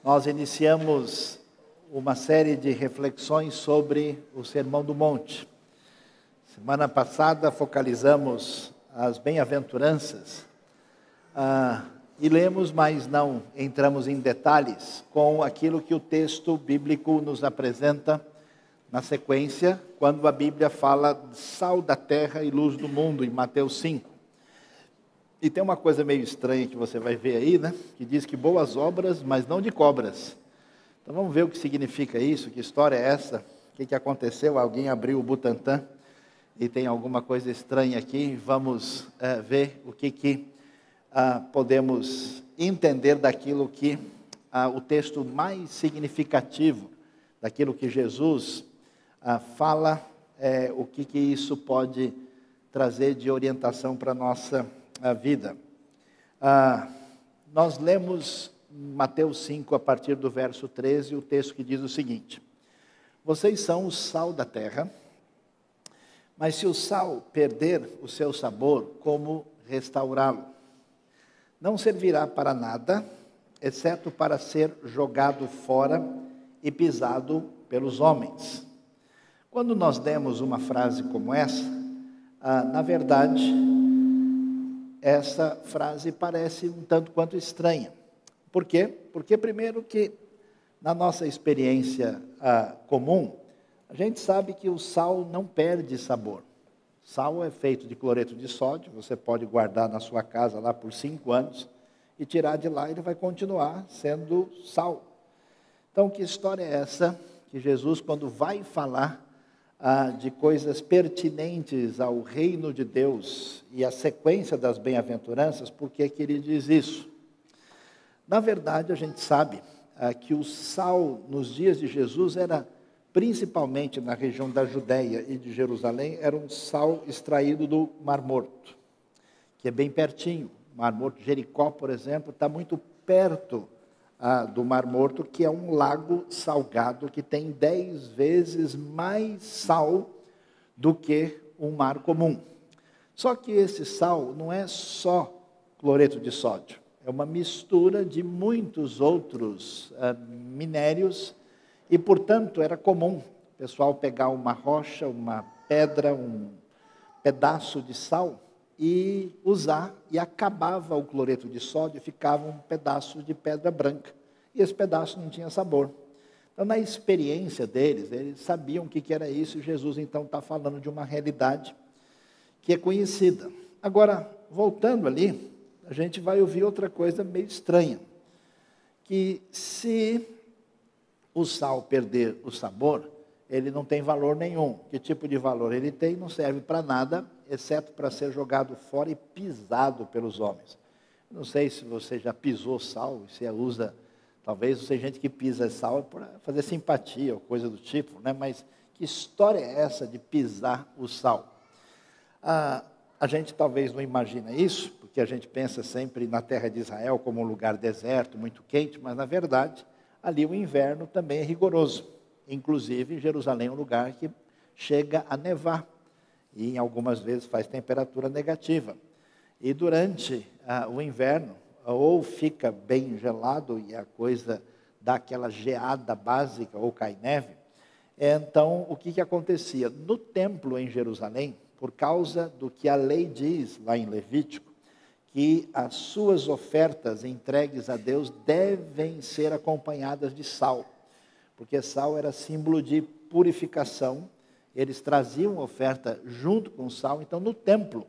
Nós iniciamos uma série de reflexões sobre o Sermão do Monte. Semana passada focalizamos as bem-aventuranças e lemos, mas não entramos em detalhes com aquilo que o texto bíblico nos apresenta na sequência, quando a Bíblia fala sal da terra e luz do mundo, em Mateus 5. E tem uma coisa meio estranha que você vai ver aí, né? Que diz que boas obras, mas não de cobras. Então vamos ver o que significa isso, que história é essa, o que aconteceu, alguém abriu o Butantan e tem alguma coisa estranha aqui, vamos ver o que podemos entender daquilo que o texto mais significativo, daquilo que Jesus fala, o que isso pode trazer de orientação para a nossa vida. Nós lemos Mateus 5, a partir do verso 13, o texto que diz o seguinte: vocês são o sal da terra, mas se o sal perder o seu sabor, como restaurá-lo? Não servirá para nada, exceto para ser jogado fora e pisado pelos homens. Quando nós lemos uma frase como essa, na verdade, essa frase parece um tanto quanto estranha. Por quê? Porque primeiro que na nossa experiência comum, a gente sabe que o sal não perde sabor. Sal é feito de cloreto de sódio, você pode guardar na sua casa lá por 5 anos e tirar de lá, ele vai continuar sendo sal. Então, que história é essa que Jesus, quando vai falar de coisas pertinentes ao reino de Deus e a sequência das bem-aventuranças, por que ele diz isso? Na verdade, a gente sabe que o sal nos dias de Jesus era, principalmente na região da Judéia e de Jerusalém, era um sal extraído do Mar Morto, que é bem pertinho. O Mar Morto, Jericó, por exemplo, está muito perto do Mar Morto, que é um lago salgado que tem 10 vezes mais sal do que um mar comum. Só que esse sal não é só cloreto de sódio, é uma mistura de muitos outros minérios e, portanto, era comum o pessoal pegar uma rocha, uma pedra, um pedaço de sal e usar, e acabava o cloreto de sódio e ficava um pedaço de pedra branca. E esse pedaço não tinha sabor. Então, na experiência deles, eles sabiam o que era isso, e Jesus, então, está falando de uma realidade que é conhecida. Agora, voltando ali, a gente vai ouvir outra coisa meio estranha, que se o sal perder o sabor, ele não tem valor nenhum. Que tipo de valor ele tem? Não serve para nada, exceto para ser jogado fora e pisado pelos homens. Não sei se você já pisou sal, se usa, talvez você gente que pisa sal para fazer simpatia ou coisa do tipo, né? Mas que história é essa de pisar o sal? A gente talvez não imagina isso, porque a gente pensa sempre na terra de Israel como um lugar deserto, muito quente, mas na verdade, ali o inverno também é rigoroso. Inclusive, Jerusalém é um lugar que chega a nevar, e em algumas vezes faz temperatura negativa. E durante o inverno, ou fica bem gelado e a coisa dá aquela geada básica, ou cai neve. Então, o que acontecia? No templo em Jerusalém, por causa do que a lei diz lá em Levítico, que as suas ofertas entregues a Deus devem ser acompanhadas de sal, porque sal era símbolo de purificação. Eles traziam oferta junto com sal, então no templo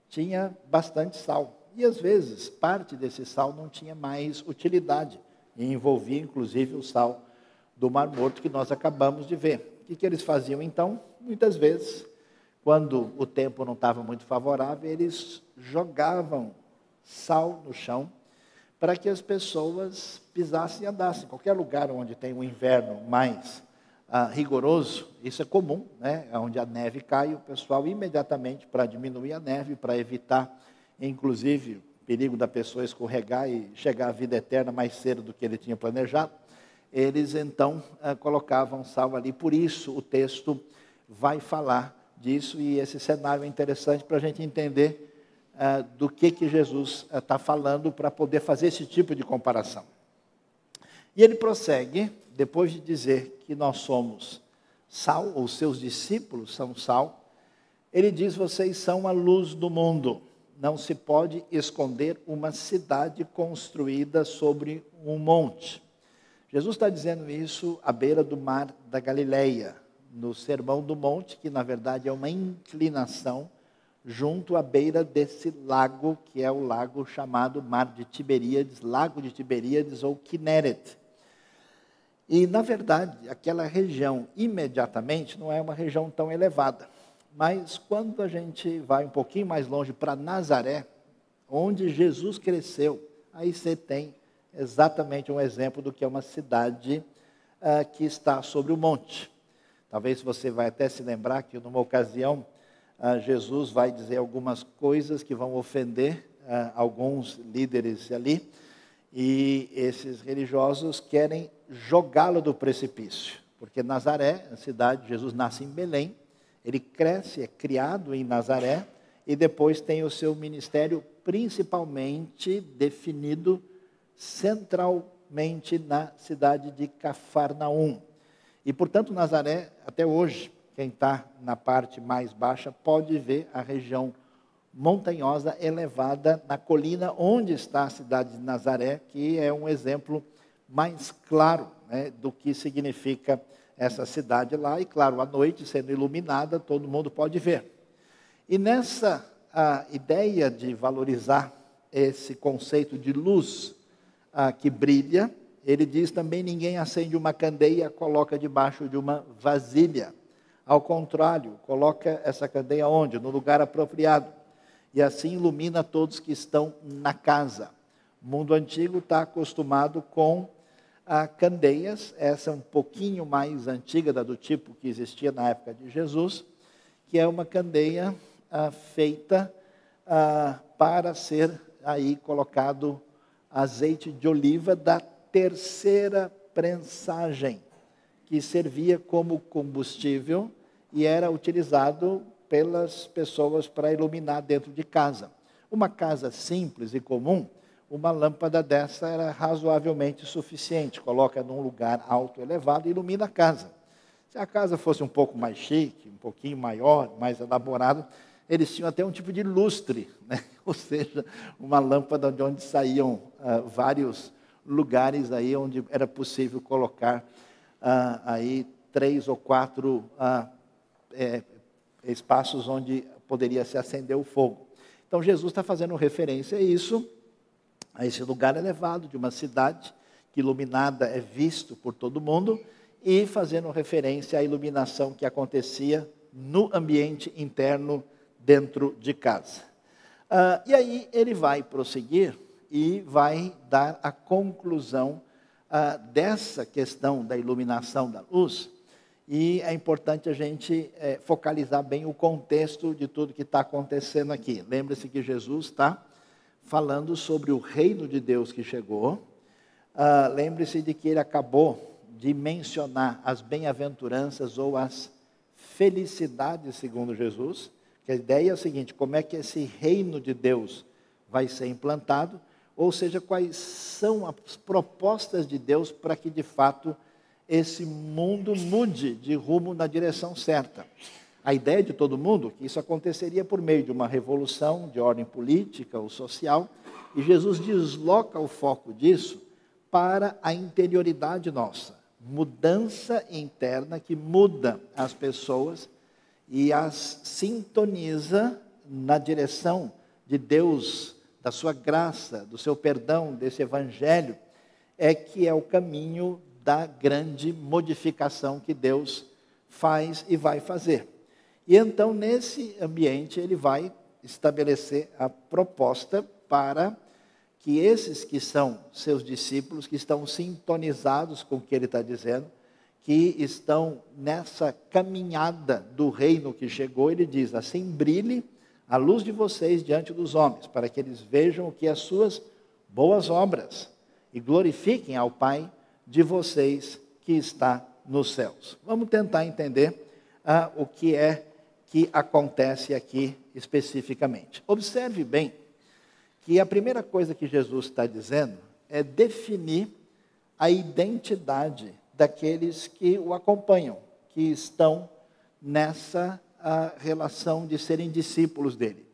tinha bastante sal. E às vezes parte desse sal não tinha mais utilidade, e envolvia inclusive o sal do Mar Morto que nós acabamos de ver. O que eles faziam então? Muitas vezes, quando o tempo não estava muito favorável, eles jogavam sal no chão para que as pessoas pisassem e andassem. Qualquer lugar onde tem um inverno mais rigoroso, isso é comum, né? Onde a neve cai, o pessoal imediatamente, para diminuir a neve, para evitar, inclusive, o perigo da pessoa escorregar e chegar à vida eterna mais cedo do que ele tinha planejado, eles então colocavam sal ali. Por isso o texto vai falar disso, e esse cenário é interessante para a gente entender do que Jesus está falando, para poder fazer esse tipo de comparação. E ele prossegue, depois de dizer que nós somos sal, ou seus discípulos são sal, ele diz: vocês são a luz do mundo. Não se pode esconder uma cidade construída sobre um monte. Jesus está dizendo isso à beira do mar da Galileia, no Sermão do Monte, que na verdade é uma inclinação junto à beira desse lago, que é o lago chamado Mar de Tiberíades, Lago de Tiberíades ou Kinneret. E na verdade, aquela região imediatamente não é uma região tão elevada. Mas quando a gente vai um pouquinho mais longe para Nazaré, onde Jesus cresceu, aí você tem exatamente um exemplo do que é uma cidade que está sobre o monte. Talvez você vai até se lembrar que numa ocasião Jesus vai dizer algumas coisas que vão ofender alguns líderes ali, e esses religiosos querem jogá-lo do precipício, porque Nazaré, a cidade, Jesus nasce em Belém, ele cresce, é criado em Nazaré, e depois tem o seu ministério principalmente definido centralmente na cidade de Cafarnaum. E, portanto, Nazaré, até hoje, quem está na parte mais baixa pode ver a região montanhosa elevada na colina onde está a cidade de Nazaré, que é um exemplo mais claro, né, do que significa essa cidade lá. E, claro, à noite, sendo iluminada, todo mundo pode ver. E nessa ideia de valorizar esse conceito de luz que brilha, ele diz também: ninguém acende uma candeia e coloca debaixo de uma vasilha. Ao contrário, coloca essa candeia onde? No lugar apropriado. E assim ilumina todos que estão na casa. O mundo antigo está acostumado com candeias, essa é um pouquinho mais antiga da do tipo que existia na época de Jesus, que é uma candeia feita para ser aí colocado azeite de oliva da terceira prensagem, que servia como combustível e era utilizado pelas pessoas para iluminar dentro de casa. Uma casa simples e comum, uma lâmpada dessa era razoavelmente suficiente. Coloca num lugar alto, elevado, e ilumina a casa. Se a casa fosse um pouco mais chique, um pouquinho maior, mais elaborada, eles tinham até um tipo de lustre, né? Ou seja, uma lâmpada de onde saíam vários lugares aí onde era possível colocar aí 3 ou 4 espaços onde poderia se acender o fogo. Então Jesus está fazendo referência a isso, a esse lugar elevado de uma cidade, que iluminada é visto por todo mundo, e fazendo referência à iluminação que acontecia no ambiente interno dentro de casa. E aí ele vai prosseguir e vai dar a conclusão dessa questão da iluminação da luz, e é importante a gente focalizar bem o contexto de tudo que está acontecendo aqui. Lembre-se que Jesus está falando sobre o reino de Deus que chegou. Lembre-se de que ele acabou de mencionar as bem-aventuranças ou as felicidades segundo Jesus, que a ideia é a seguinte: como é que esse reino de Deus vai ser implantado, ou seja, quais são as propostas de Deus para que de fato esse mundo mude de rumo na direção certa. A ideia de todo mundo é que isso aconteceria por meio de uma revolução de ordem política ou social, e Jesus desloca o foco disso para a interioridade nossa. Mudança interna que muda as pessoas e as sintoniza na direção de Deus, da sua graça, do seu perdão, desse evangelho, que é o caminho da grande modificação que Deus faz e vai fazer. E então, nesse ambiente, ele vai estabelecer a proposta para que esses que são seus discípulos, que estão sintonizados com o que ele está dizendo, que estão nessa caminhada do reino que chegou, ele diz: assim brilhe a luz de vocês diante dos homens, para que eles vejam o que as suas boas obras e glorifiquem ao Pai de vocês que está nos céus. Vamos tentar entender o que é que acontece aqui especificamente. Observe bem que a primeira coisa que Jesus está dizendo é definir a identidade daqueles que o acompanham, que estão nessa relação de serem discípulos dele.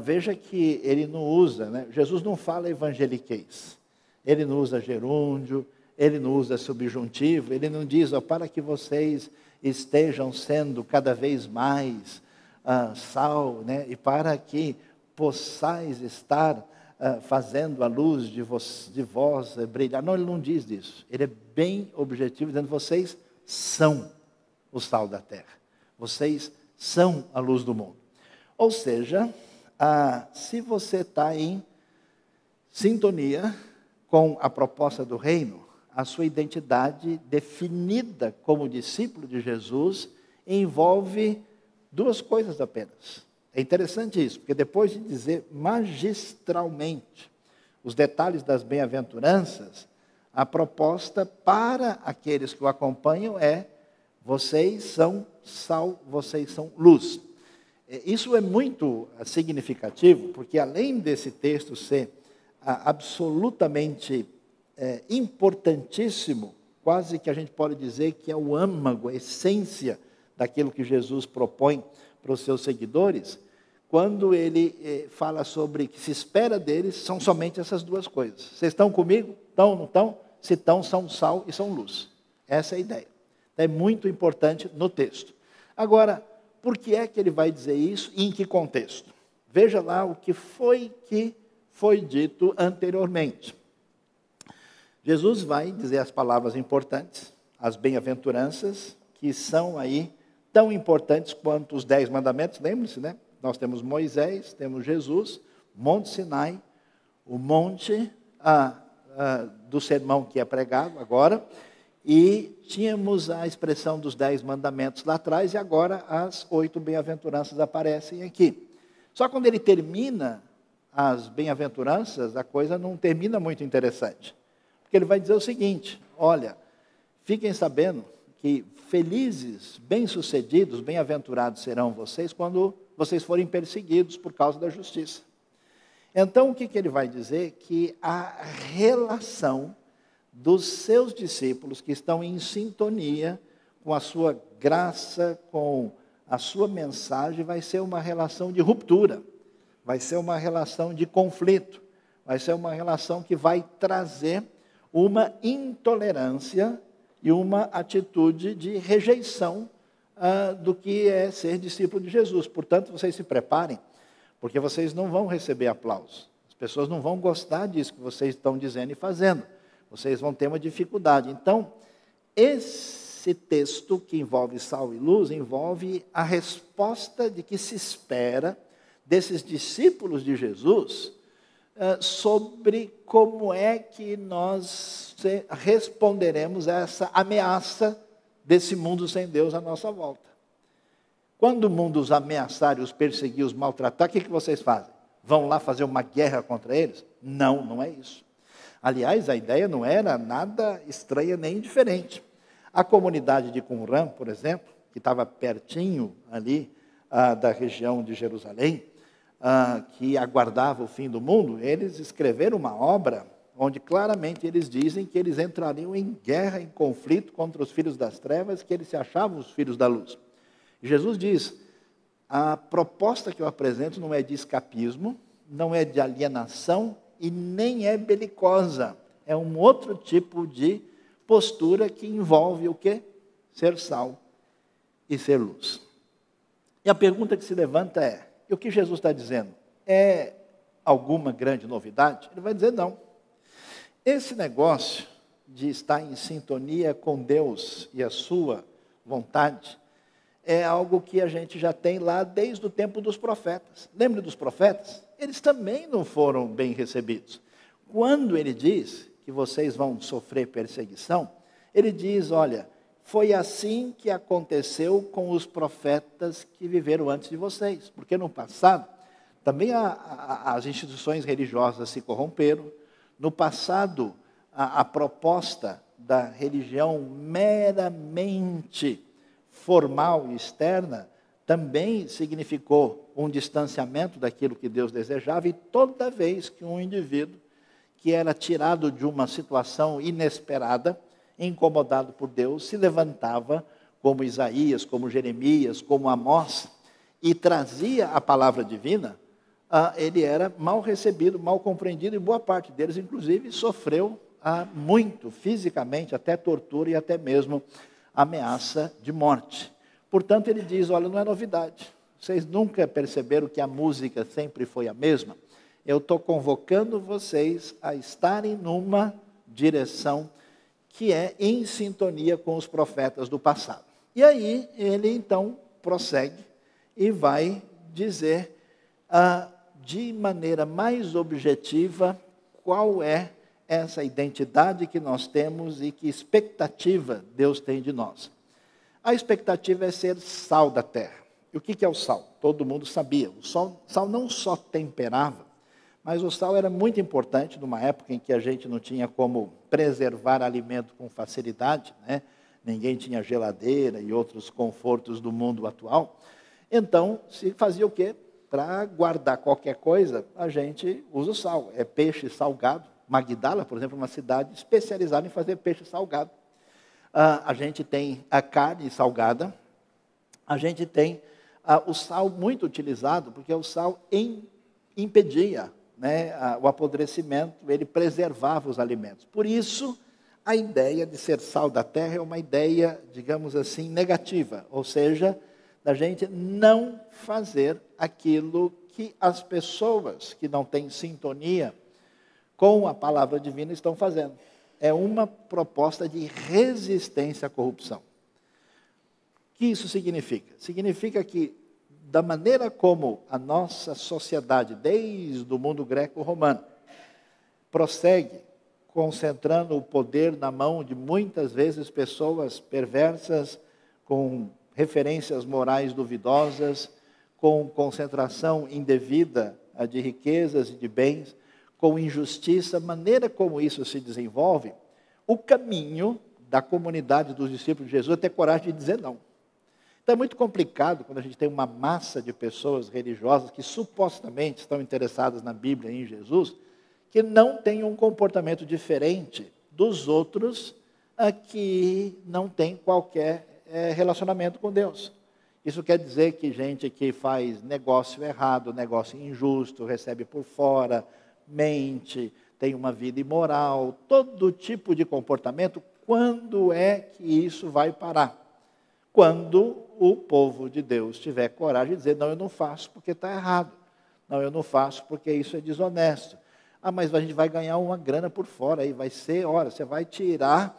Veja que ele não usa, né? Jesus não fala evangeliquez, ele não usa gerúndio, ele não usa subjuntivo, ele não diz, para que vocês estejam sendo cada vez mais sal, né? E para que possais estar fazendo a luz de vós brilhar. Não, ele não diz isso. Ele é bem objetivo, dizendo, vocês são o sal da terra. Vocês são a luz do mundo. Ou seja, se você está em sintonia com a proposta do reino, a sua identidade definida como discípulo de Jesus envolve duas coisas apenas. É interessante isso, porque depois de dizer magistralmente os detalhes das bem-aventuranças, a proposta para aqueles que o acompanham é: vocês são sal, vocês são luz. Isso é muito significativo, porque além desse texto ser absolutamente importantíssimo, quase que a gente pode dizer que é o âmago, a essência daquilo que Jesus propõe para os seus seguidores, quando ele fala sobre que se espera deles, são somente essas duas coisas. Vocês estão comigo? Estão, não estão? Se estão, são sal e são luz. Essa é a ideia. É muito importante no texto. Agora, por que é que ele vai dizer isso e em que contexto? Veja lá o que foi dito anteriormente. Jesus vai dizer as palavras importantes, as bem-aventuranças, que são aí tão importantes quanto os 10 mandamentos. Lembre-se, né? Nós temos Moisés, temos Jesus, Monte Sinai, o monte do sermão que é pregado agora, e tínhamos a expressão dos 10 mandamentos lá atrás, e agora as 8 bem-aventuranças aparecem aqui. Só quando ele termina as bem-aventuranças, a coisa não termina muito interessante. Porque ele vai dizer o seguinte: olha, fiquem sabendo que felizes, bem-sucedidos, bem-aventurados serão vocês quando vocês forem perseguidos por causa da justiça. Então, o que ele vai dizer? Que a relação dos seus discípulos, que estão em sintonia com a sua graça, com a sua mensagem, vai ser uma relação de ruptura, vai ser uma relação de conflito, vai ser uma relação que vai trazer uma intolerância e uma atitude de rejeição do que é ser discípulo de Jesus. Portanto, vocês se preparem, porque vocês não vão receber aplausos. As pessoas não vão gostar disso que vocês estão dizendo e fazendo. Vocês vão ter uma dificuldade. Então, esse texto que envolve sal e luz, envolve a resposta de que se espera desses discípulos de Jesus sobre como é que nós responderemos a essa ameaça desse mundo sem Deus à nossa volta. Quando o mundo os ameaçar, os perseguir, os maltratar, o que vocês fazem? Vão lá fazer uma guerra contra eles? Não, não é isso. Aliás, a ideia não era nada estranha nem diferente. A comunidade de Qumran, por exemplo, que estava pertinho ali da região de Jerusalém, que aguardava o fim do mundo, eles escreveram uma obra onde claramente eles dizem que eles entrariam em guerra, em conflito contra os filhos das trevas, que eles se achavam os filhos da luz. E Jesus diz: a proposta que eu apresento não é de escapismo, não é de alienação e nem é belicosa. É um outro tipo de postura que envolve o quê? Ser sal e ser luz. E a pergunta que se levanta é: e o que Jesus está dizendo? É alguma grande novidade? Ele vai dizer não. Esse negócio de estar em sintonia com Deus e a sua vontade é algo que a gente já tem lá desde o tempo dos profetas. Lembra dos profetas? Eles também não foram bem recebidos. Quando ele diz que vocês vão sofrer perseguição, ele diz: olha, foi assim que aconteceu com os profetas que viveram antes de vocês. Porque no passado, também as instituições religiosas se corromperam. No passado, a proposta da religião meramente formal e externa também significou um distanciamento daquilo que Deus desejava, e toda vez que um indivíduo que era tirado de uma situação inesperada, incomodado por Deus, se levantava, como Isaías, como Jeremias, como Amós, e trazia a palavra divina, ele era mal recebido, mal compreendido, e boa parte deles, inclusive, sofreu muito fisicamente, até tortura e até mesmo ameaça de morte. Portanto, ele diz, olha, não é novidade, vocês nunca perceberam que a música sempre foi a mesma? Eu estou convocando vocês a estarem numa direção que é em sintonia com os profetas do passado. E aí, ele então prossegue e vai dizer de maneira mais objetiva qual é essa identidade que nós temos e que expectativa Deus tem de nós. A expectativa é ser sal da terra. E o que é o sal? Todo mundo sabia. O sal não só temperava, mas o sal era muito importante numa época em que a gente não tinha como preservar alimento com facilidade, né? Ninguém tinha geladeira e outros confortos do mundo atual. Então, se fazia o quê? Para guardar qualquer coisa, a gente usa o sal. É peixe salgado. Magdala, por exemplo, é uma cidade especializada em fazer peixe salgado. A gente tem a carne salgada. A gente tem o sal muito utilizado, porque o sal impedia, né, o apodrecimento, ele preservava os alimentos. Por isso, a ideia de ser sal da terra é uma ideia, digamos assim, negativa. Ou seja, da gente não fazer aquilo que as pessoas que não têm sintonia com a palavra divina estão fazendo. É uma proposta de resistência à corrupção. O que isso significa? Significa que, da maneira como a nossa sociedade, desde o mundo greco-romano, prossegue concentrando o poder na mão de muitas vezes pessoas perversas, com referências morais duvidosas, com concentração indevida de riquezas e de bens, com injustiça, a maneira como isso se desenvolve, o caminho da comunidade dos discípulos de Jesus é ter coragem de dizer não. Então é muito complicado quando a gente tem uma massa de pessoas religiosas que supostamente estão interessadas na Bíblia e em Jesus, que não têm um comportamento diferente dos outros que não têm qualquer relacionamento com Deus. Isso quer dizer que gente que faz negócio errado, negócio injusto, recebe por fora, mente, tem uma vida imoral, todo tipo de comportamento, quando é que isso vai parar? Quando o povo de Deus tiver coragem de dizer, não, eu não faço porque está errado. Não, eu não faço porque isso é desonesto. Mas a gente vai ganhar uma grana por fora, aí vai ser, olha, você vai tirar,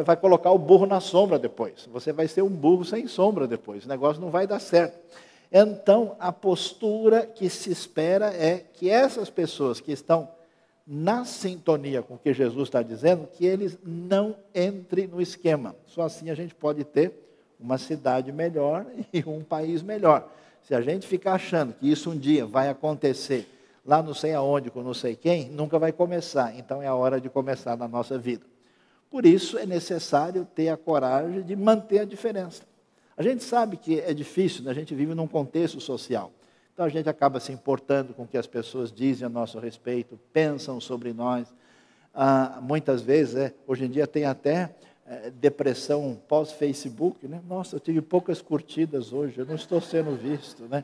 vai colocar o burro na sombra depois. Você vai ser um burro sem sombra depois, o negócio não vai dar certo. Então, a postura que se espera é que essas pessoas que estão na sintonia com o que Jesus está dizendo, que eles não entrem no esquema. Só assim a gente pode ter uma cidade melhor e um país melhor. Se a gente ficar achando que isso um dia vai acontecer lá não sei aonde, com não sei quem, nunca vai começar. Então é a hora de começar na nossa vida. Por isso é necessário ter a coragem de manter a diferença. A gente sabe que é difícil, né? A gente vive num contexto social. Então a gente acaba se importando com o que as pessoas dizem a nosso respeito, pensam sobre nós. Muitas vezes, hoje em dia tem até depressão pós-Facebook, né? Nossa, eu tive poucas curtidas hoje, eu não estou sendo visto, né?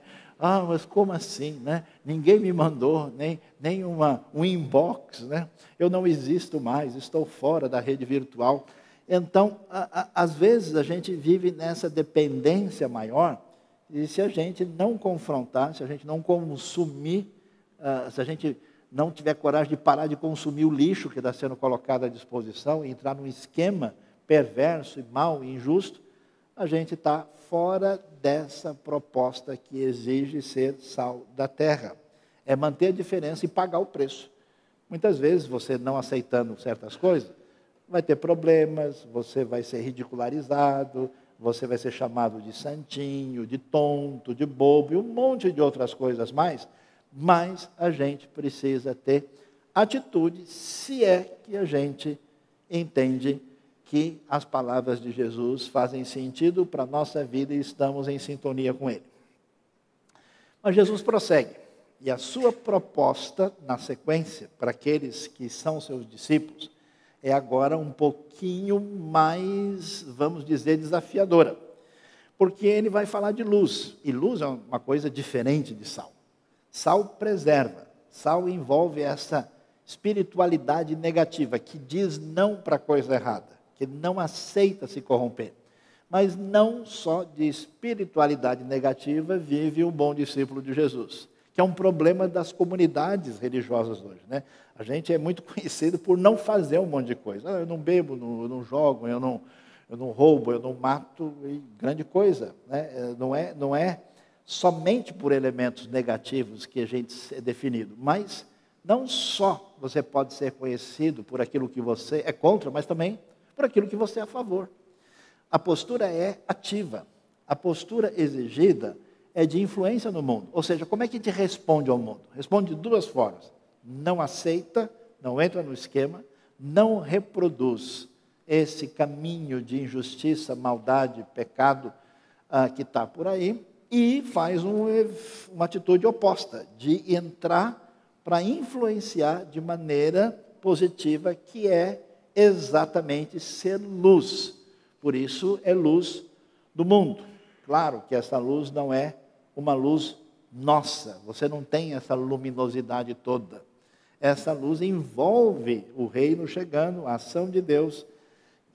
Mas como assim, né? Ninguém me mandou, nem um inbox, né? Eu não existo mais, estou fora da rede virtual. Então, às vezes a gente vive nessa dependência maior, e se a gente não confrontar, se a gente não consumir, se a gente não tiver coragem de parar de consumir o lixo que está sendo colocado à disposição e entrar num esquema perverso e mau e injusto, a gente está fora dessa proposta que exige ser sal da terra. É manter a diferença e pagar o preço. Muitas vezes, você não aceitando certas coisas, vai ter problemas, você vai ser ridicularizado, você vai ser chamado de santinho, de tonto, de bobo e um monte de outras coisas mais, mas a gente precisa ter atitude, se é que a gente entende que as palavras de Jesus fazem sentido para a nossa vida e estamos em sintonia com Ele. Mas Jesus prossegue. E a sua proposta, na sequência, para aqueles que são seus discípulos, é agora um pouquinho mais, vamos dizer, desafiadora. Porque ele vai falar de luz. E luz é uma coisa diferente de sal. Sal preserva. Sal envolve essa espiritualidade negativa, que diz não para a coisa errada, que não aceita se corromper. Mas não só de espiritualidade negativa vive o bom discípulo de Jesus, que é um problema das comunidades religiosas hoje, né? A gente é muito conhecido por não fazer um monte de coisa. Eu não bebo, eu não jogo, eu não roubo, eu não mato, e grande coisa, né? Não é somente por elementos negativos que a gente é definido, mas não só você pode ser conhecido por aquilo que você é contra, mas também por aquilo que você é a favor. A postura é ativa, a postura exigida é de influência no mundo. Ou seja, como é que a gente responde ao mundo? Responde de duas formas: não aceita, não entra no esquema, não reproduz esse caminho de injustiça, maldade, pecado que está por aí, e faz uma atitude oposta, de entrar para influenciar de maneira positiva, que é exatamente ser luz. Por isso é luz do mundo. Claro que essa luz não é uma luz nossa, você não tem essa luminosidade toda. Essa luz envolve o reino chegando, a ação de Deus,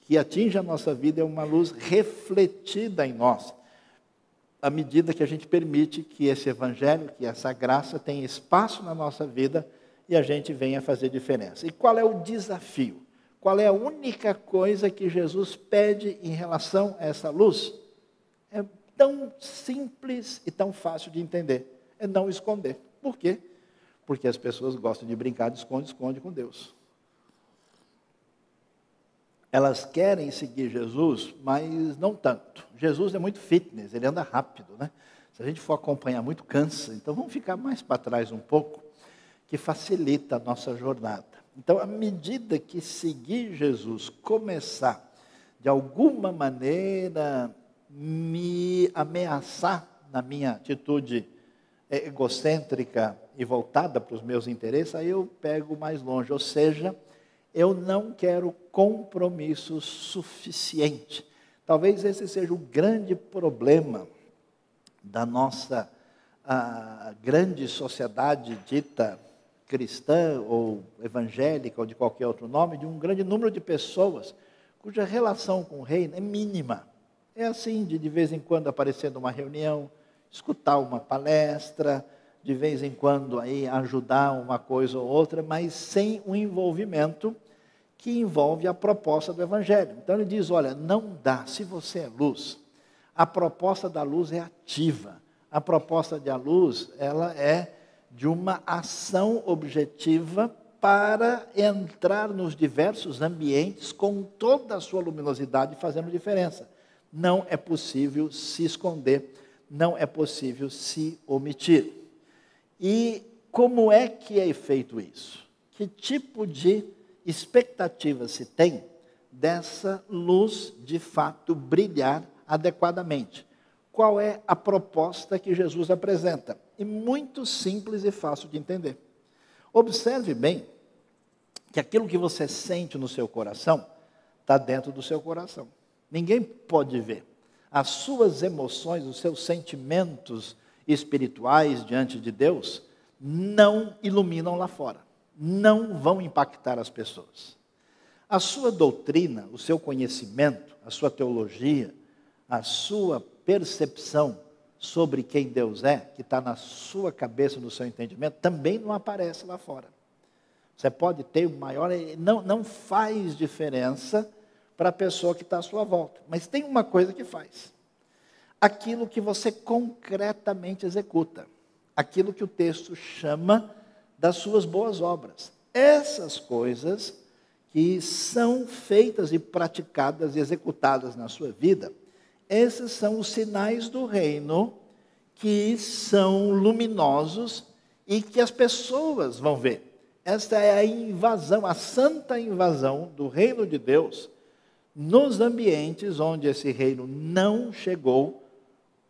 que atinge a nossa vida, é uma luz refletida em nós, à medida que a gente permite que esse evangelho, que essa graça tenha espaço na nossa vida e a gente venha fazer diferença. E qual é o desafio? Qual é a única coisa que Jesus pede em relação a essa luz? É tão simples e tão fácil de entender. É não esconder. Por quê? Porque as pessoas gostam de brincar de esconde-esconde com Deus. Elas querem seguir Jesus, mas não tanto. Jesus é muito fitness, ele anda rápido, né? Se a gente for acompanhar muito, cansa. Então vamos ficar mais para trás um pouco, que facilita a nossa jornada. Então, à medida que seguir Jesus começar, de alguma maneira, me ameaçar na minha atitude egocêntrica e voltada para os meus interesses, aí eu pego mais longe. Ou seja, eu não quero compromisso suficiente. Talvez esse seja o grande problema da nossa grande sociedade dita cristã ou evangélica ou de qualquer outro nome, de um grande número de pessoas cuja relação com o reino é mínima. É assim, de vez em quando aparecer numa reunião, escutar uma palestra, de vez em quando aí ajudar uma coisa ou outra, mas sem um envolvimento que envolve a proposta do evangelho. Então ele diz, olha, não dá, se você é luz, a proposta da luz é ativa. A proposta da luz, ela é de uma ação objetiva para entrar nos diversos ambientes com toda a sua luminosidade fazendo diferença. Não é possível se esconder, não é possível se omitir. E como é que é feito isso? Que tipo de expectativa se tem dessa luz de fato brilhar adequadamente? Qual é a proposta que Jesus apresenta? E muito simples e fácil de entender. Observe bem que aquilo que você sente no seu coração está dentro do seu coração. Ninguém pode ver. As suas emoções, os seus sentimentos espirituais diante de Deus não iluminam lá fora. Não vão impactar as pessoas. A sua doutrina, o seu conhecimento, a sua teologia, a sua percepção sobre quem Deus é, que está na sua cabeça, no seu entendimento, também não aparece lá fora. Você pode ter o maior... Não faz diferença para a pessoa que está à sua volta. Mas tem uma coisa que faz. Aquilo que você concretamente executa. Aquilo que o texto chama das suas boas obras. Essas coisas que são feitas e praticadas e executadas na sua vida, esses são os sinais do reino que são luminosos e que as pessoas vão ver. Esta é a invasão, a santa invasão do reino de Deus nos ambientes onde esse reino não chegou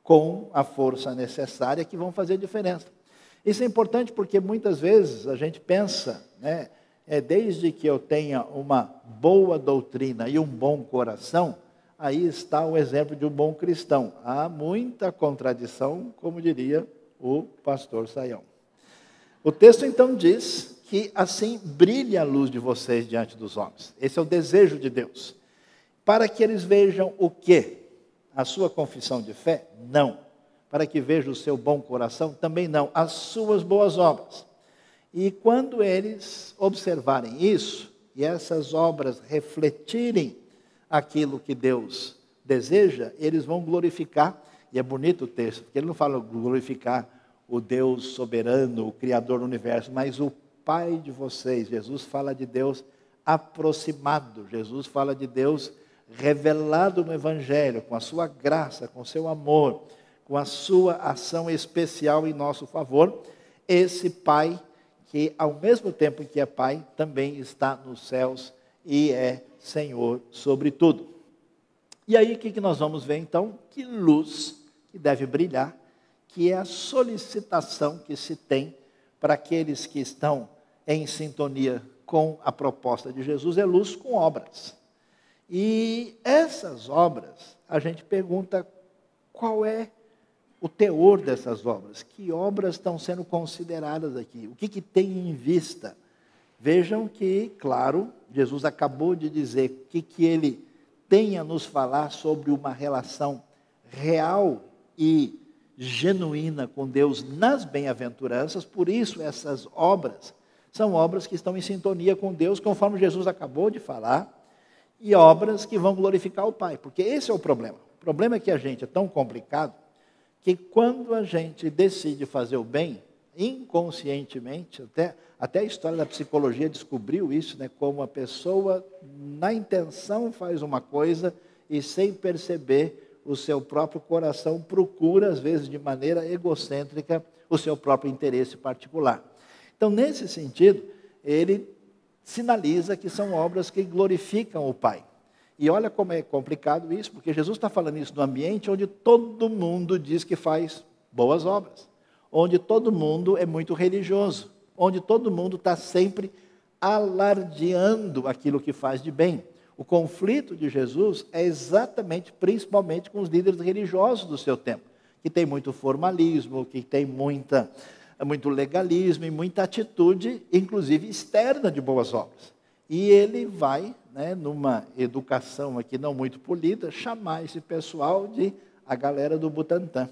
com a força necessária, que vão fazer diferença. Isso é importante porque muitas vezes a gente pensa, né, desde que eu tenha uma boa doutrina e um bom coração, aí está o exemplo de um bom cristão. Há muita contradição, como diria o pastor Saião. O texto então diz que assim brilhe a luz de vocês diante dos homens. Esse é o desejo de Deus. Para que eles vejam o quê? A sua confissão de fé? Não. Para que vejam o seu bom coração? Também não. As suas boas obras. E quando eles observarem isso, e essas obras refletirem aquilo que Deus deseja, eles vão glorificar, e é bonito o texto, porque ele não fala glorificar o Deus soberano, o Criador do universo, mas o Pai de vocês. Jesus fala de Deus aproximado, Jesus fala de Deus revelado no Evangelho, com a sua graça, com o seu amor, com a sua ação especial em nosso favor. Esse Pai que, ao mesmo tempo que é Pai, também está nos céus e é Senhor sobre tudo. E aí o que nós vamos ver então? Que luz que deve brilhar, que é a solicitação que se tem para aqueles que estão em sintonia com a proposta de Jesus, é luz com obras. E essas obras, a gente pergunta qual é o teor dessas obras, que obras estão sendo consideradas aqui, o que tem em vista. Vejam que, claro, Jesus acabou de dizer que ele tem a nos falar sobre uma relação real e genuína com Deus nas bem-aventuranças, por isso essas obras são obras que estão em sintonia com Deus, conforme Jesus acabou de falar, e obras que vão glorificar o Pai, porque esse é o problema. O problema é que a gente é tão complicado, que quando a gente decide fazer o bem, inconscientemente, até a história da psicologia descobriu isso, né, como a pessoa, na intenção, faz uma coisa e sem perceber, o seu próprio coração procura, às vezes de maneira egocêntrica, o seu próprio interesse particular. Então, nesse sentido, ele sinaliza que são obras que glorificam o Pai. E olha como é complicado isso, porque Jesus está falando isso no ambiente onde todo mundo diz que faz boas obras, onde todo mundo é muito religioso, onde todo mundo está sempre alardeando aquilo que faz de bem. O conflito de Jesus é exatamente, principalmente com os líderes religiosos do seu tempo, que tem muito formalismo, que tem muito legalismo e muita atitude, inclusive externa, de boas obras. E ele vai, numa educação aqui não muito polida, chamar esse pessoal de a galera do Butantã.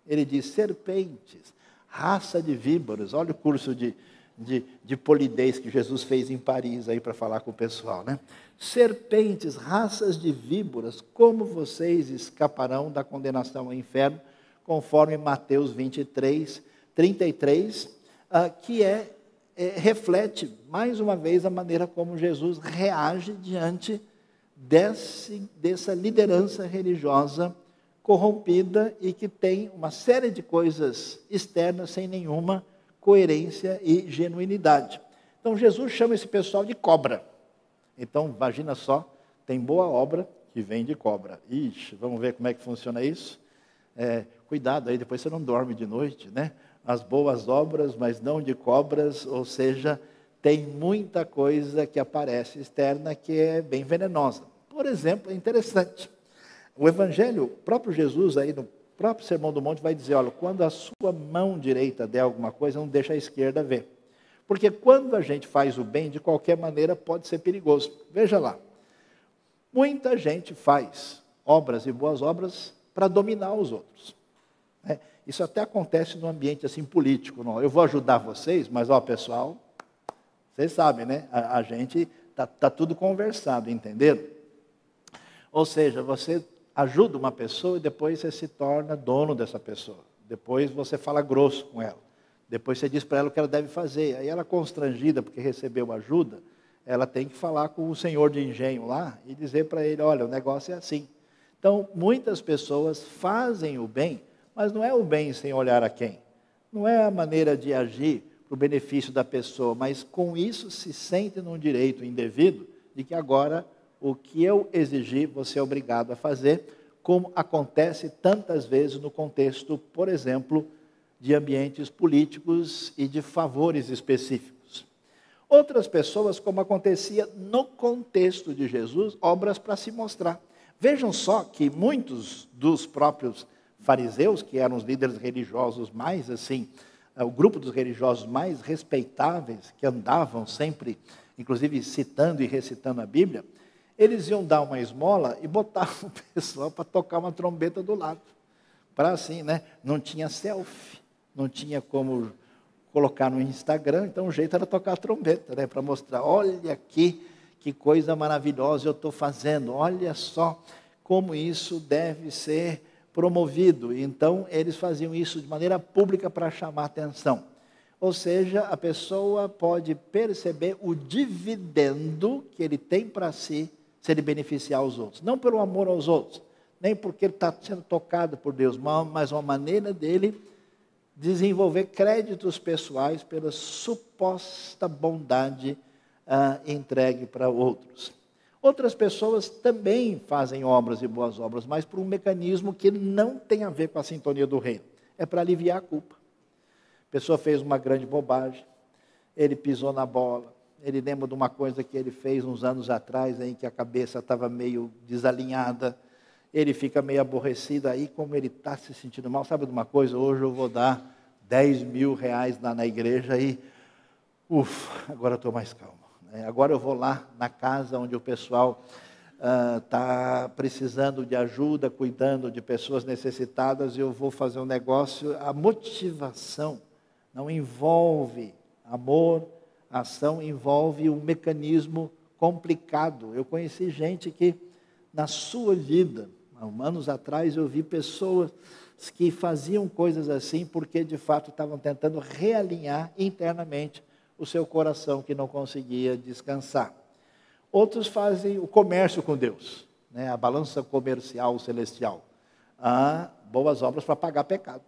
Ele diz: serpentes, raça de víboras. Olha o curso de polidez que Jesus fez em Paris aí para falar com o pessoal, né? Serpentes, raças de víboras, como vocês escaparão da condenação ao inferno, conforme Mateus 23, 33, que reflete, mais uma vez, a maneira como Jesus reage diante dessa liderança religiosa corrompida e que tem uma série de coisas externas sem nenhuma coerência e genuinidade. Então, Jesus chama esse pessoal de cobra. Então, imagina só, tem boa obra que vem de cobra. Ixi, vamos ver como é que funciona isso? Cuidado aí, depois você não dorme de noite, né? As boas obras, mas não de cobras, ou seja, tem muita coisa que aparece externa que é bem venenosa. Por exemplo, é interessante, o Evangelho, o próprio Jesus aí no próprio Sermão do Monte vai dizer, olha, quando a sua mão direita der alguma coisa, não deixa a esquerda ver. Porque quando a gente faz o bem, de qualquer maneira, pode ser perigoso. Veja lá, muita gente faz obras e boas obras para dominar os outros. Isso até acontece no ambiente assim político. Não? Eu vou ajudar vocês, mas pessoal, vocês sabem, né? A gente tá tudo conversado, entenderam? Ou seja, você ajuda uma pessoa e depois você se torna dono dessa pessoa. Depois você fala grosso com ela. Depois você diz para ela o que ela deve fazer. Aí ela, constrangida porque recebeu ajuda, ela tem que falar com o senhor de engenho lá e dizer para ele, olha, o negócio é assim. Então, muitas pessoas fazem o bem, mas não é o bem sem olhar a quem. Não é a maneira de agir para o benefício da pessoa, mas com isso se sente num direito indevido de que agora o que eu exigir você é obrigado a fazer, como acontece tantas vezes no contexto, por exemplo, de ambientes políticos e de favores específicos. Outras pessoas, como acontecia no contexto de Jesus, obras para se mostrar. Vejam só que muitos dos próprios fariseus, que eram os líderes religiosos mais assim, o grupo dos religiosos mais respeitáveis, que andavam sempre, inclusive citando e recitando a Bíblia, eles iam dar uma esmola e botavam o pessoal para tocar uma trombeta do lado. Para assim, né? Não tinha selfie, não tinha como colocar no Instagram, então o jeito era tocar a trombeta, né? Para mostrar, olha aqui, que coisa maravilhosa eu estou fazendo, olha só como isso deve ser promovido. Então, eles faziam isso de maneira pública para chamar atenção. Ou seja, a pessoa pode perceber o dividendo que ele tem para si, se ele beneficiar os outros. Não pelo amor aos outros, nem porque ele está sendo tocado por Deus, mas uma maneira dele desenvolver créditos pessoais pela suposta bondade entregue para outros. Outras pessoas também fazem obras e boas obras, mas por um mecanismo que não tem a ver com a sintonia do reino. É para aliviar a culpa. A pessoa fez uma grande bobagem, ele pisou na bola, ele lembra de uma coisa que ele fez uns anos atrás, em que a cabeça estava meio desalinhada, ele fica meio aborrecido, aí como ele está se sentindo mal, sabe de uma coisa? Hoje eu vou dar 10 mil reais lá na igreja e, agora eu estou mais calmo. Agora eu vou lá na casa onde o pessoal está precisando de ajuda, cuidando de pessoas necessitadas, e eu vou fazer um negócio. A motivação não envolve amor, a ação envolve um mecanismo complicado. Eu conheci gente que, na sua vida, há anos atrás, eu vi pessoas que faziam coisas assim porque, de fato, estavam tentando realinhar internamente o seu coração que não conseguia descansar. Outros fazem o comércio com Deus, né? A balança comercial celestial. Boas obras para pagar pecado.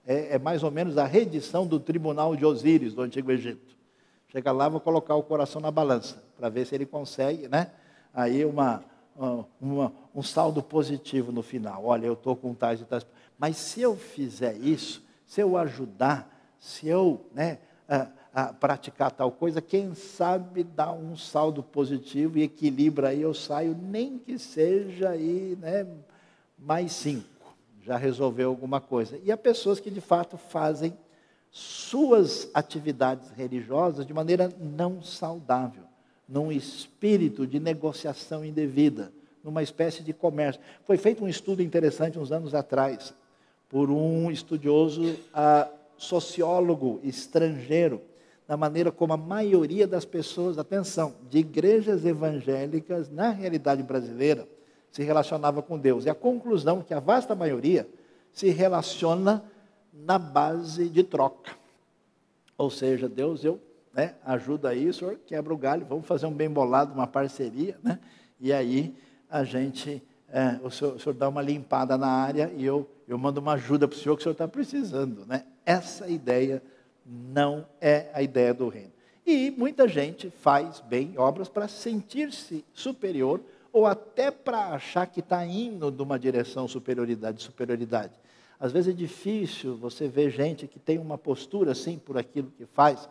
É mais ou menos a redição do tribunal de Osíris, do Antigo Egito. Chega lá, vou colocar o coração na balança, para ver se ele consegue, né? Aí um saldo positivo no final. Olha, eu estou com tais e tais. Mas se eu fizer isso, se eu ajudar, se eu a praticar tal coisa, quem sabe dá um saldo positivo e equilibra, aí eu saio, nem que seja aí, né, mais 5, já resolveu alguma coisa. E há pessoas que de fato fazem suas atividades religiosas de maneira não saudável, num espírito de negociação indevida, numa espécie de comércio. Foi feito um estudo interessante uns anos atrás, por um estudioso sociólogo estrangeiro, na maneira como a maioria das pessoas, atenção, de igrejas evangélicas, na realidade brasileira, se relacionava com Deus. E a conclusão é que a vasta maioria se relaciona na base de troca. Ou seja, Deus, ajuda aí, o senhor quebra o galho, vamos fazer um bem bolado, uma parceria, né? E aí a gente, o senhor dá uma limpada na área e eu mando uma ajuda para o senhor que o senhor está precisando, né? Essa ideia não é a ideia do reino. E muita gente faz bem obras para sentir-se superior ou até para achar que está indo numa direção superioridade. Às vezes é difícil você ver gente que tem uma postura assim por aquilo que faz,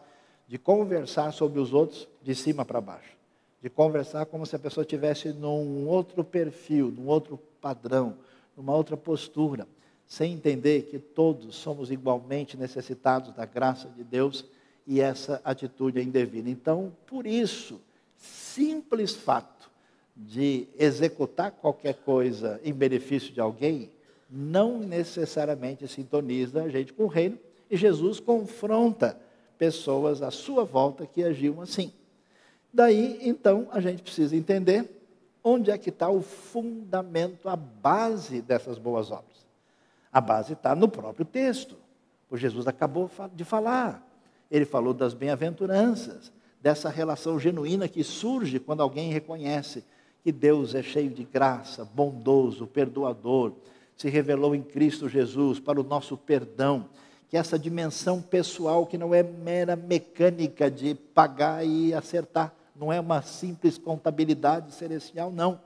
de conversar sobre os outros de cima para baixo. De conversar como se a pessoa estivesse num outro perfil, num outro padrão, numa outra postura, sem entender que todos somos igualmente necessitados da graça de Deus e essa atitude é indevida. Então, por isso, simples fato de executar qualquer coisa em benefício de alguém, não necessariamente sintoniza a gente com o reino, e Jesus confronta pessoas à sua volta que agiam assim. Daí, então, a gente precisa entender onde é que está o fundamento, a base dessas boas obras. A base está no próprio texto. O Jesus acabou de falar. Ele falou das bem-aventuranças, dessa relação genuína que surge quando alguém reconhece que Deus é cheio de graça, bondoso, perdoador, se revelou em Cristo Jesus para o nosso perdão, que essa dimensão pessoal que não é mera mecânica de pagar e acertar, não é uma simples contabilidade celestial, não.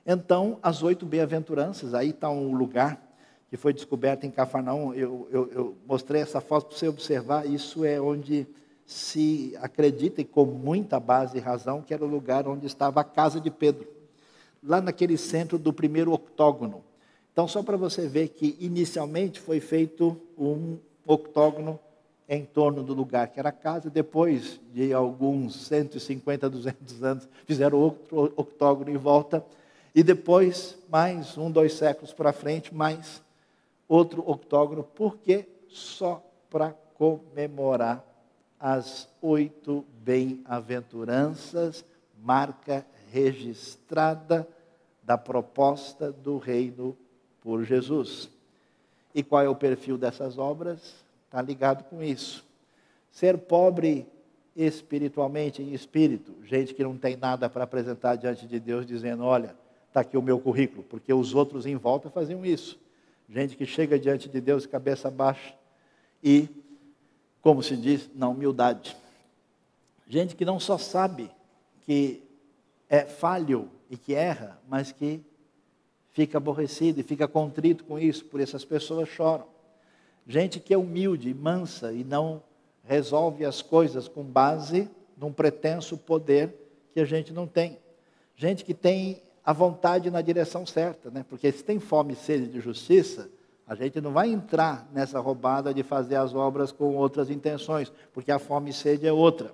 Então, as 8 bem-aventuranças, aí está um lugar que foi descoberta em Cafarnaum. Eu mostrei essa foto para você observar. Isso é onde se acredita, e com muita base e razão, que era o lugar onde estava a casa de Pedro, lá naquele centro do primeiro octógono. Então, só para você ver que inicialmente foi feito um octógono em torno do lugar que era a casa. Depois de alguns 150, 200 anos, fizeram outro octógono em volta, e depois, mais 1, 2 séculos para frente, mais outro octógono, porque só para comemorar as 8 bem-aventuranças, marca registrada da proposta do reino por Jesus. E qual é o perfil dessas obras? Está ligado com isso. Ser pobre espiritualmente, em espírito, gente que não tem nada para apresentar diante de Deus, dizendo, olha, está aqui o meu currículo, porque os outros em volta faziam isso. Gente que chega diante de Deus cabeça baixa e, como se diz, na humildade. Gente que não só sabe que é falho e que erra, mas que fica aborrecido e fica contrito com isso, por essas pessoas choram. Gente que é humilde, mansa e não resolve as coisas com base num pretenso poder que a gente não tem. Gente que tem a vontade na direção certa, né? Porque se tem fome e sede de justiça, a gente não vai entrar nessa roubada de fazer as obras com outras intenções, porque a fome e sede é outra.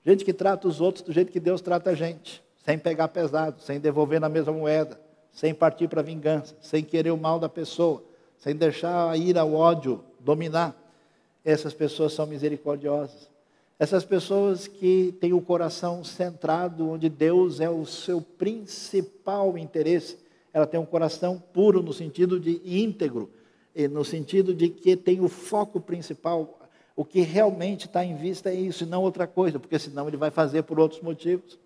Gente que trata os outros do jeito que Deus trata a gente, sem pegar pesado, sem devolver na mesma moeda, sem partir para a vingança, sem querer o mal da pessoa, sem deixar a ira, o ódio dominar. Essas pessoas são misericordiosas. Essas pessoas que têm o coração centrado onde Deus é o seu principal interesse. Ela tem um coração puro no sentido de íntegro, e no sentido de que tem o foco principal. O que realmente está em vista é isso e não outra coisa, porque senão ele vai fazer por outros motivos.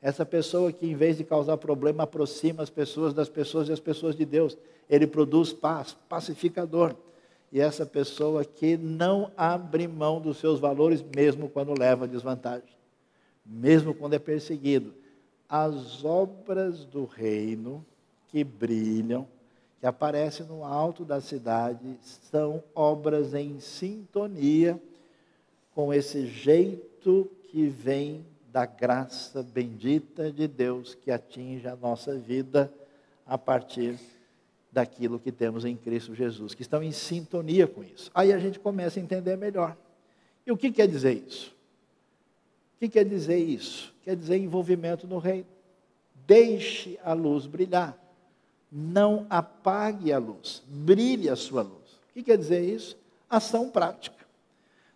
Essa pessoa que, em vez de causar problema, aproxima as pessoas das pessoas e as pessoas de Deus. Ele produz paz, pacificador. E essa pessoa que não abre mão dos seus valores, mesmo quando leva desvantagem, mesmo quando é perseguido. As obras do reino que brilham, que aparecem no alto da cidade, são obras em sintonia com esse jeito que vem da graça bendita de Deus que atinge a nossa vida a partir daquilo que temos em Cristo Jesus, que estão em sintonia com isso. Aí a gente começa a entender melhor. E o que quer dizer isso? O que quer dizer isso? Quer dizer envolvimento no reino. Deixe a luz brilhar. Não apague a luz. Brilhe a sua luz. O que quer dizer isso? Ação prática.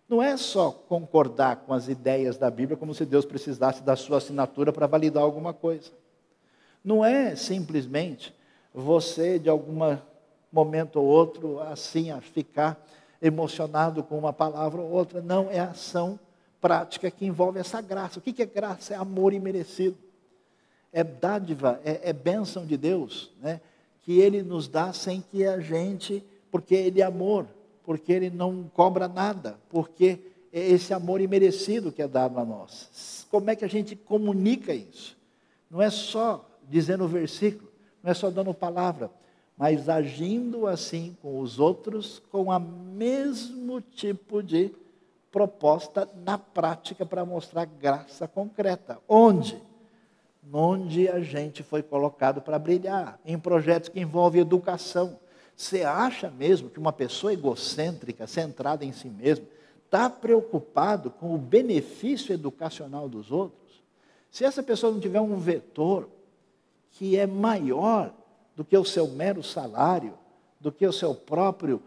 Não é só concordar com as ideias da Bíblia, como se Deus precisasse da sua assinatura para validar alguma coisa. Não é simplesmente você, de algum momento ou outro, assim, a ficar emocionado com uma palavra ou outra. Não, é ação prática que envolve essa graça. O que é graça? É amor imerecido. É dádiva, é bênção de Deus, né? Que Ele nos dá sem que a gente, porque Ele é amor, porque Ele não cobra nada, porque é esse amor imerecido que é dado a nós. Como é que a gente comunica isso? Não é só dizendo o versículo, não é só dando palavra, mas agindo assim com os outros, com o mesmo tipo de proposta na prática para mostrar graça concreta. Onde? Onde a gente foi colocado para brilhar, em projetos que envolvem educação. Você acha mesmo que uma pessoa egocêntrica, centrada em si mesma, está preocupado com o benefício educacional dos outros? Se essa pessoa não tiver um vetor que é maior do que o seu mero salário, do que o seu próprio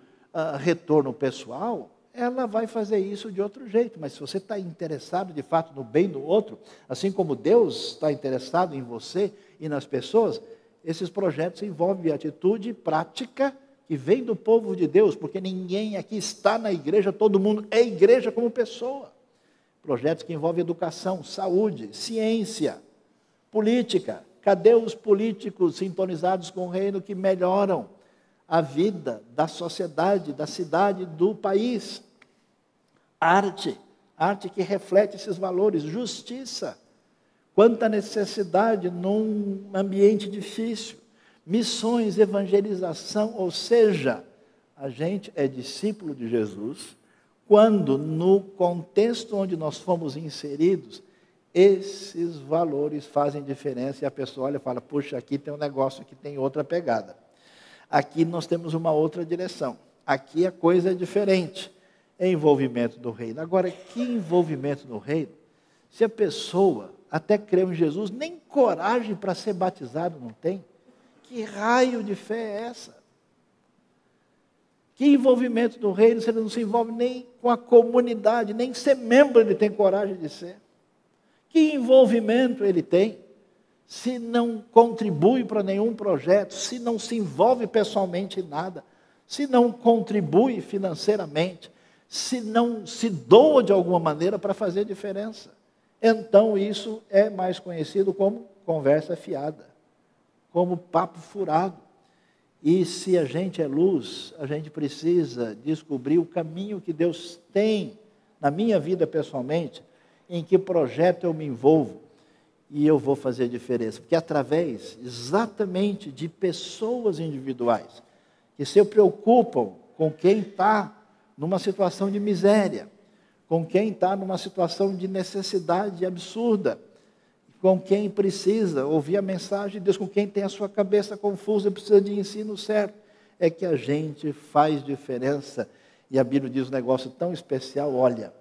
retorno pessoal, ela vai fazer isso de outro jeito. Mas se você está interessado de fato no bem do outro, assim como Deus está interessado em você e nas pessoas, esses projetos envolvem atitude prática que vem do povo de Deus, porque ninguém aqui está na igreja, todo mundo é igreja como pessoa. Projetos que envolvem educação, saúde, ciência, política. Cadê os políticos sintonizados com o reino que melhoram a vida da sociedade, da cidade, do país? Arte que reflete esses valores. Justiça. Quanta necessidade num ambiente difícil. missões, evangelização, ou seja, a gente é discípulo de Jesus quando, no contexto onde nós fomos inseridos, esses valores fazem diferença e a pessoa olha e fala, puxa, aqui tem um negócio, aqui tem outra pegada. Aqui nós temos uma outra direção. Aqui a coisa é diferente. É envolvimento no reino. Agora, que envolvimento no reino? Se a pessoa até creu em Jesus, nem coragem para ser batizado não tem. Que raio de fé é essa? Que envolvimento no reino, se ele não se envolve nem com a comunidade, nem ser membro ele tem coragem de ser. Que envolvimento ele tem, se não contribui para nenhum projeto, se não se envolve pessoalmente em nada, se não contribui financeiramente, se não se doa de alguma maneira para fazer diferença. Então isso é mais conhecido como conversa fiada, como papo furado. E se a gente é luz, a gente precisa descobrir o caminho que Deus tem na minha vida pessoalmente, em que projeto eu me envolvo e eu vou fazer diferença. Porque através exatamente de pessoas individuais, que se preocupam com quem está numa situação de miséria, com quem está numa situação de necessidade absurda, com quem precisa ouvir a mensagem de Deus, com quem tem a sua cabeça confusa e precisa de ensino certo, é que a gente faz diferença. E a Bíblia diz um negócio tão especial, olha,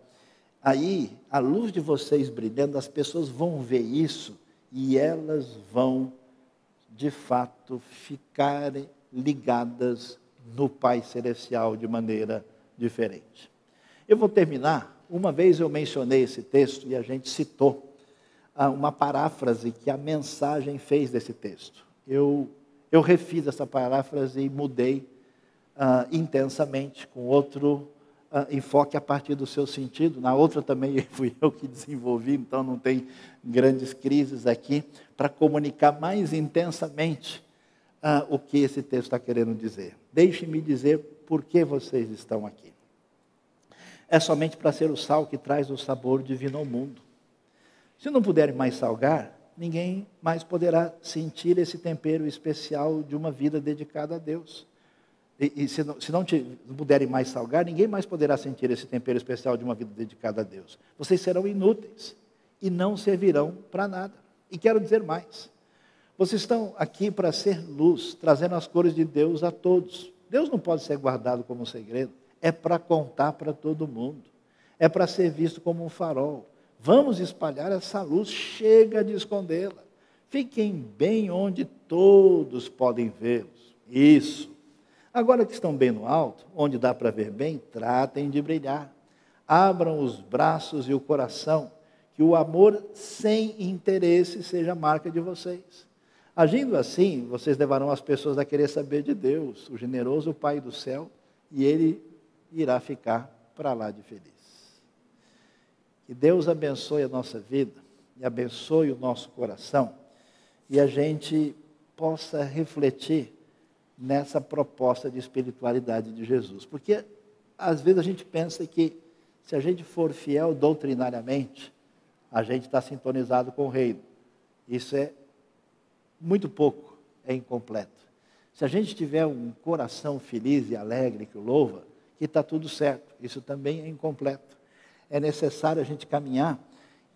aí, a luz de vocês brilhando, as pessoas vão ver isso e elas vão, de fato, ficarem ligadas no Pai Celestial de maneira diferente. Eu vou terminar, uma vez eu mencionei esse texto e a gente citou uma paráfrase que a mensagem fez desse texto. Eu refiz essa paráfrase e mudei intensamente, com outro enfoque a partir do seu sentido. Na outra também fui eu que desenvolvi, então não tem grandes crises aqui, para comunicar mais intensamente o que esse texto está querendo dizer. Deixe-me dizer por que vocês estão aqui. É somente para ser o sal que traz o sabor divino ao mundo. Se não puderem mais salgar, ninguém mais poderá sentir esse tempero especial de uma vida dedicada a Deus. E se não puderem mais salgar, ninguém mais poderá sentir esse tempero especial de uma vida dedicada a Deus. Vocês serão inúteis e não servirão para nada. E quero dizer mais. Vocês estão aqui para ser luz, trazendo as cores de Deus a todos. Deus não pode ser guardado como um segredo. É para contar para todo mundo. É para ser visto como um farol. Vamos espalhar essa luz, chega de escondê-la. Fiquem bem onde todos podem vê-los. Isso. Agora que estão bem no alto, onde dá para ver bem, tratem de brilhar. Abram os braços e o coração, que o amor sem interesse seja a marca de vocês. Agindo assim, vocês levarão as pessoas a querer saber de Deus, o generoso Pai do céu, e Ele irá ficar para lá de feliz. Que Deus abençoe a nossa vida e abençoe o nosso coração e a gente possa refletir nessa proposta de espiritualidade de Jesus. Porque às vezes a gente pensa que se a gente for fiel doutrinariamente, a gente está sintonizado com o reino. Isso é muito pouco, é incompleto. Se a gente tiver um coração feliz e alegre que o louva, que está tudo certo. Isso também é incompleto. É necessário a gente caminhar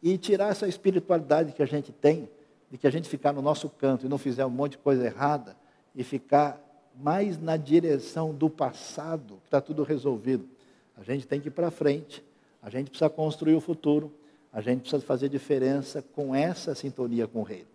e tirar essa espiritualidade que a gente tem, de que a gente ficar no nosso canto e não fizer um monte de coisa errada, e ficar mais na direção do passado, que está tudo resolvido. A gente tem que ir para frente, a gente precisa construir o futuro, a gente precisa fazer diferença com essa sintonia com o reino.